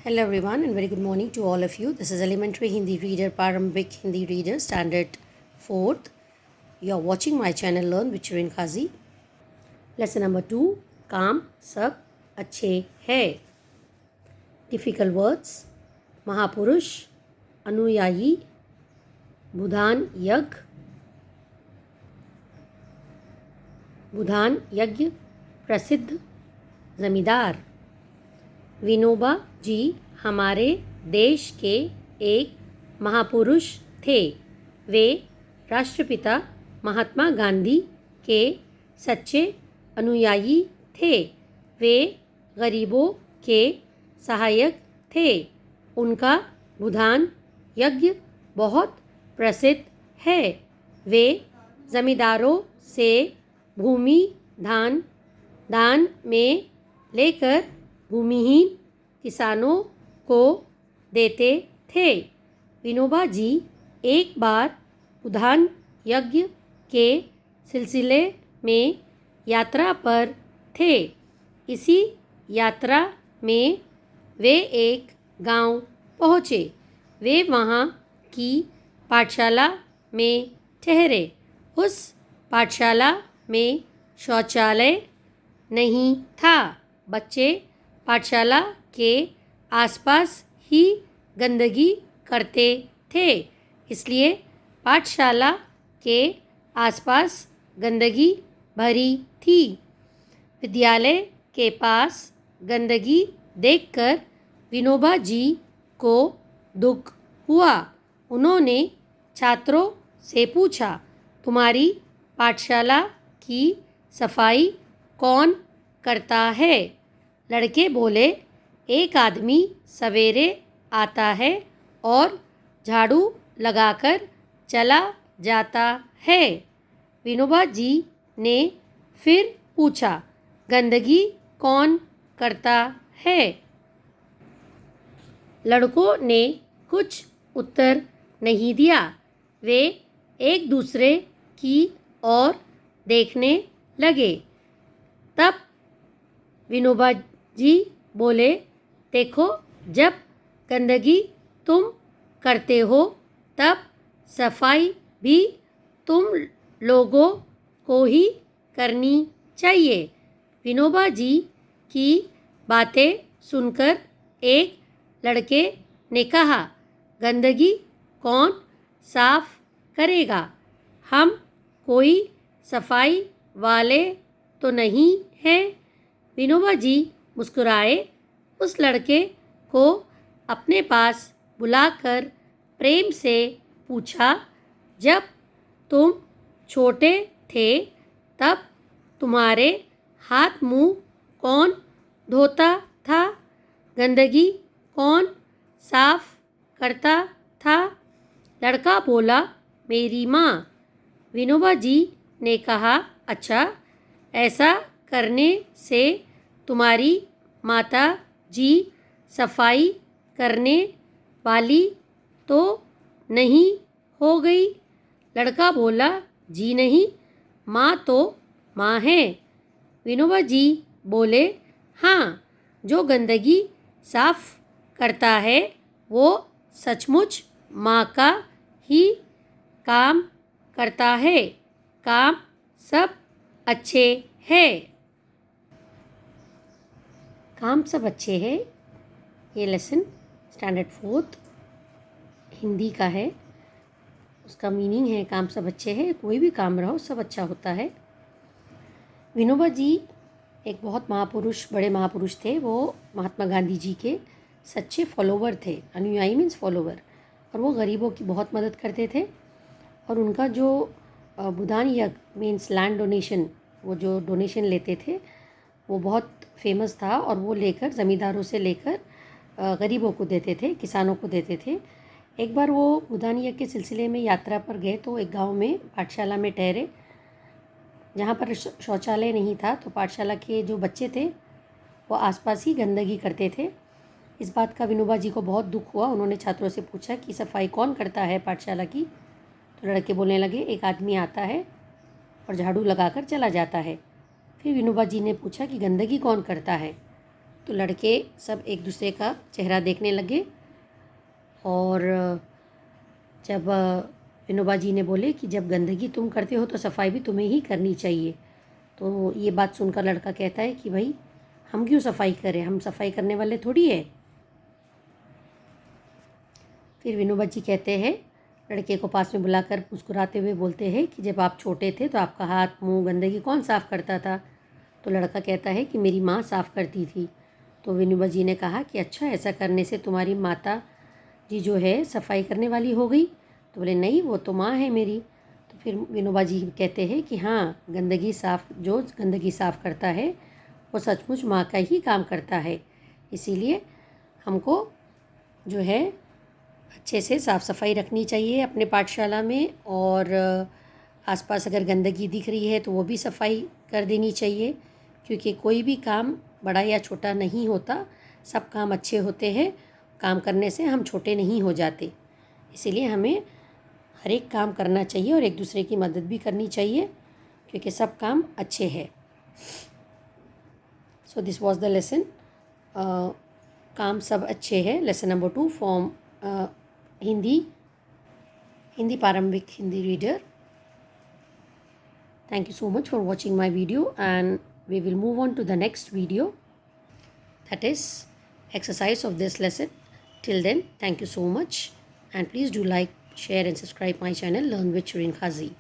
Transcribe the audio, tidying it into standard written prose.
Hello everyone and very good morning to all of you. This is Elementary Hindi Reader Parambik Hindi Reader Standard 4th. You are watching my channel Learn with Shirin Khazi. Lesson number 2. काम सब अच्छे है. Difficult words. महापुरुष, अनुयायी, बुधान यज्ञ, प्रसिद्ध, जमींदार. विनोबा जी हमारे देश के एक महापुरुष थे. वे राष्ट्रपिता महात्मा गांधी के सच्चे अनुयायी थे. वे गरीबों के सहायक थे. उनका बुधान यज्ञ बहुत प्रसिद्ध है. वे जमींदारों से भूमि दान में लेकर भूमिहीन किसानों को देते थे. विनोबा जी एक बार बुधान यज्ञ के सिलसिले में यात्रा पर थे. इसी यात्रा में वे एक गांव पहुँचे. वे वहाँ की पाठशाला में ठहरे. उस पाठशाला में शौचालय नहीं था. बच्चे पाठशाला के आसपास ही गंदगी करते थे. इसलिए पाठशाला के आसपास गंदगी भरी थी. विद्यालय के पास गंदगी देखकर विनोबा जी को दुख हुआ. उन्होंने छात्रों से पूछा, तुम्हारी पाठशाला की सफाई कौन करता है? लड़के बोले, एक आदमी सवेरे आता है और झाड़ू लगाकर चला जाता है. विनोबा जी ने फिर पूछा, गंदगी कौन करता है? लड़कों ने कुछ उत्तर नहीं दिया. वे एक दूसरे की ओर देखने लगे. तब विनोबा जी बोले, देखो, जब गंदगी तुम करते हो तब सफाई भी तुम लोगों को ही करनी चाहिए. विनोबा जी की बातें सुनकर एक लड़के ने कहा, गंदगी कौन साफ करेगा? हम कोई सफाई वाले तो नहीं हैं. विनोबा जी मुस्कुराए. उस लड़के को अपने पास बुलाकर प्रेम से पूछा, जब तुम छोटे थे तब तुम्हारे हाथ मुंह कौन धोता था? गंदगी कौन साफ करता था? लड़का बोला, मेरी माँ. विनोबा जी ने कहा, अच्छा, ऐसा करने से तुम्हारी माता जी सफाई करने वाली तो नहीं हो गई? लड़का बोला, जी नहीं, माँ तो माँ है. विनोबा जी बोले, हाँ, जो गंदगी साफ करता है वो सचमुच माँ का ही काम करता है. काम सब अच्छे है. काम सब अच्छे हैं. ये लेसन स्टैंडर्ड 4th हिंदी का है. उसका मीनिंग है, काम सब अच्छे हैं, कोई भी काम रहो सब अच्छा होता है. विनोबा जी एक बहुत बड़े महापुरुष थे. वो महात्मा गांधी जी के सच्चे फॉलोवर थे. अनुयायी मीन्स फॉलोवर. और वो गरीबों की बहुत मदद करते थे. और उनका जो बुधान यज्ञ मीन्स लैंड डोनेशन, वो जो डोनेशन लेते थे वो बहुत फेमस था. और वो लेकर ज़मींदारों से लेकर गरीबों को देते थे, किसानों को देते थे. एक बार वो बुधान यज्ञ के सिलसिले में यात्रा पर गए तो एक गांव में पाठशाला में ठहरे, जहाँ पर शौचालय नहीं था. तो पाठशाला के जो बच्चे थे वो आसपास ही गंदगी करते थे. इस बात का विनोबा जी को बहुत दुख हुआ. उन्होंने छात्रों से पूछा कि सफाई कौन करता है पाठशाला की? तो लड़के बोलने लगे, एक आदमी आता है और झाड़ू लगाकर चला जाता है. फिर विनोबा जी ने पूछा कि गंदगी कौन करता है? तो लड़के सब एक दूसरे का चेहरा देखने लगे और जब विनोबा जी ने बोले कि जब गंदगी तुम करते हो तो सफाई भी तुम्हें ही करनी चाहिए। तो ये बात सुनकर लड़का कहता है कि भाई हम क्यों सफाई करें, हम सफाई करने वाले थोड़ी है। फिर विनोबा जी कहते हैं, लड़के को पास में बुलाकर मुस्कुराते हुए बोलते हैं कि जब आप छोटे थे तो आपका हाथ मुंह गंदगी कौन साफ़ करता था। तो लड़का कहता है कि मेरी माँ साफ़ करती थी। तो विनोबा जी ने कहा कि अच्छा, ऐसा करने से तुम्हारी माता जी जो है सफाई करने वाली हो गई। तो बोले नहीं, वो तो माँ है मेरी। तो फिर विनोबा जी कहते हैं कि हाँ, जो गंदगी साफ़ करता है वो सचमुच माँ का ही काम करता है। इसीलिए हमको जो है अच्छे से साफ़ सफाई रखनी चाहिए अपने पाठशाला में, और आसपास अगर गंदगी दिख रही है तो वो भी सफाई कर देनी चाहिए, क्योंकि कोई भी काम बड़ा या छोटा नहीं होता, सब काम अच्छे होते हैं। काम करने से हम छोटे नहीं हो जाते, इसीलिए हमें हर एक काम करना चाहिए और एक दूसरे की मदद भी करनी चाहिए, क्योंकि सब काम अच्छे हैं। So this was the lesson, काम सब अच्छे हैं, लेसन नंबर 2 फॉर्म हिंदी प्रारंभिक Hindi reader. Thank you so much for watching my video, and we will move on to the next video, that is exercise of this lesson. Till then, thank you so much, and please do like, share and subscribe my channel Learn with Shireen Khazi.